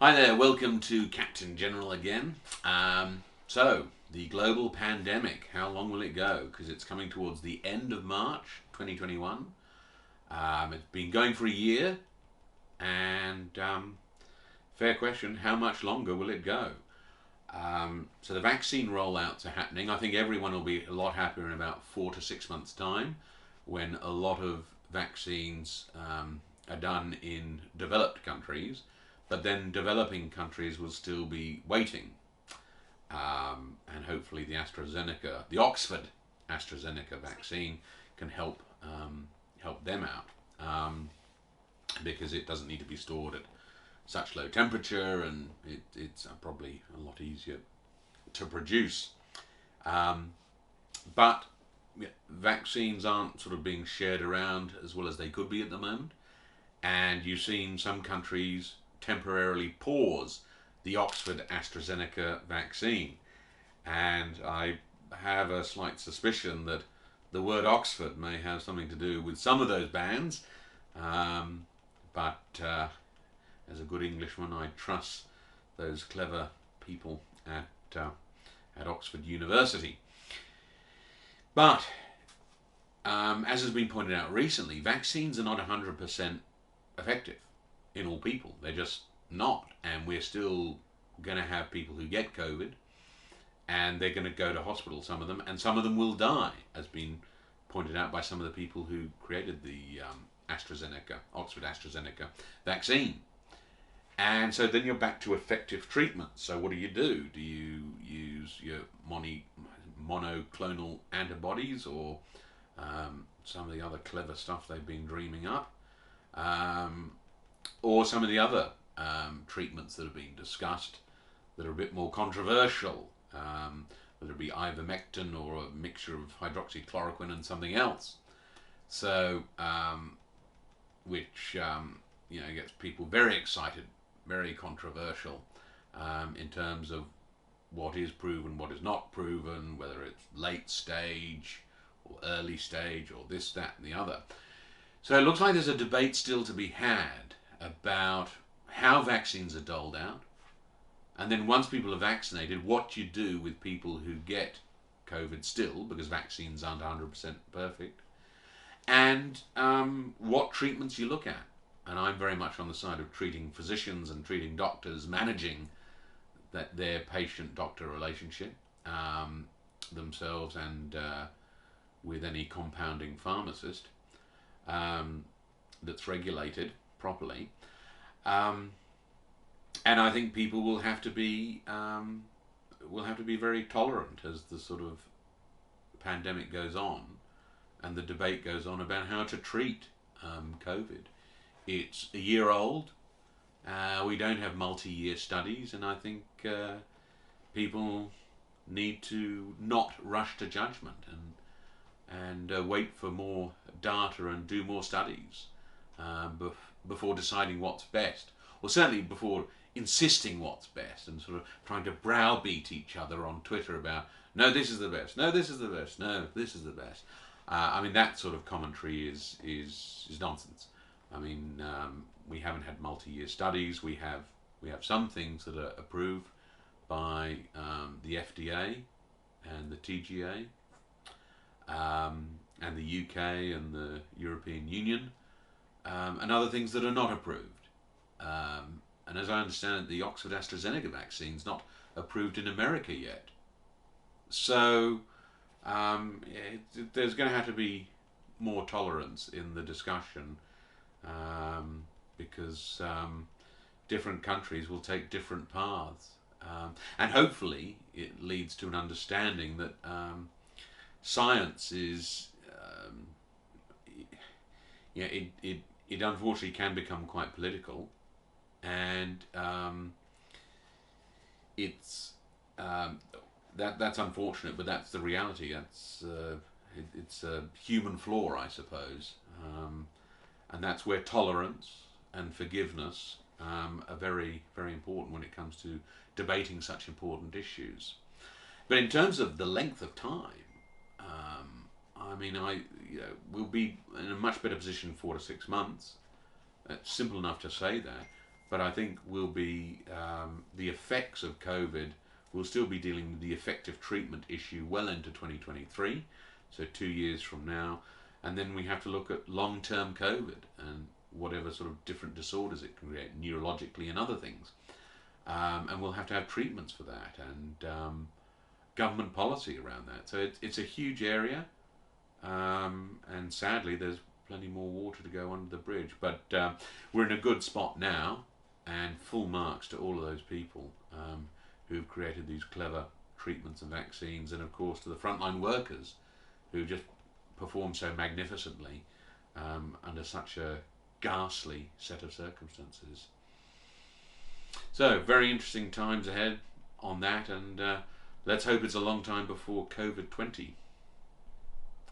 Hi there, welcome to Captain General again. The global pandemic, how long will it go? Because it's coming towards the end of March 2021. It's been going for a year, and fair question, how much longer will it go? So the vaccine rollouts are happening. I think everyone will be a lot happier in about 4 to 6 months' time when a lot of vaccines are done in developed countries, but then developing countries will still be waiting. And hopefully the Oxford AstraZeneca vaccine can help them out because it doesn't need to be stored at such low temperature, and it's probably a lot easier to produce. But vaccines aren't sort of being shared around as well as they could be at the moment, and you've seen some countries temporarily pause the Oxford AstraZeneca vaccine, and I have a slight suspicion that the word Oxford may have something to do with some of those bans. But as a good Englishman, I trust those clever people at Oxford University. But as has been pointed out recently, vaccines are not 100% effective in all people. They're just not, and we're still going to have people who get COVID, and they're going to go to hospital, some of them, and some of them will die, as been pointed out by some of the people who created the Oxford AstraZeneca vaccine. And so then you're back to effective treatment. So what do? Do you use your monoclonal antibodies, or some of the other clever stuff they've been dreaming up, or some of the other treatments that have been discussed that are a bit more controversial, whether it be ivermectin or a mixture of hydroxychloroquine and something else. So, which gets people very excited, very controversial in terms of what is proven, what is not proven, whether it's late stage or early stage or this, that, and the other. So it looks like there's a debate still to be had about how vaccines are doled out, and then once people are vaccinated, what you do with people who get COVID still, because vaccines aren't 100% perfect, and what treatments you look at. And I'm very much on the side of treating physicians and treating doctors, managing their patient-doctor relationship themselves, and with any compounding pharmacist that's regulated properly. And I think people will have to be very tolerant as the sort of pandemic goes on, and the debate goes on about how to treat COVID. It's a year old. We don't have multi-year studies, and I think people need to not rush to judgment and wait for more data and do more studies before deciding what's best, or certainly before insisting what's best and sort of trying to browbeat each other on Twitter about, no, this is the best, no, this is the best, no, this is the best. I mean, that sort of commentary is nonsense. I mean, we haven't had multi-year studies. We have some things that are approved by the FDA and the TGA, and the UK and the European Union, and other things that are not approved. And as I understand it, the Oxford AstraZeneca vaccine is not approved in America yet. So there's going to have to be more tolerance in the discussion, because different countries will take different paths. And hopefully it leads to an understanding that science is, it unfortunately can become quite political, and that's unfortunate, but that's the reality. It's a human flaw, I suppose, and that's where tolerance and forgiveness are very, very important when it comes to debating such important issues. But in terms of the length of time, I mean, we'll be in a much better position in 4 to 6 months. It's simple enough to say that. but I think we'll be the effects of COVID. We'll still be dealing with the effective treatment issue well into 2023, so 2 years from now, and then we have to look at long-term COVID and whatever sort of different disorders it can create, neurologically and other things, and we'll have to have treatments for that and government policy around that. So it's a huge area, and sadly there's plenty more water to go under the bridge, but we're in a good spot now, and full marks to all of those people who've created these clever treatments and vaccines, and of course to the frontline workers who just perform so magnificently under such a ghastly set of circumstances. So very interesting times ahead on that, and let's hope it's a long time before COVID-20.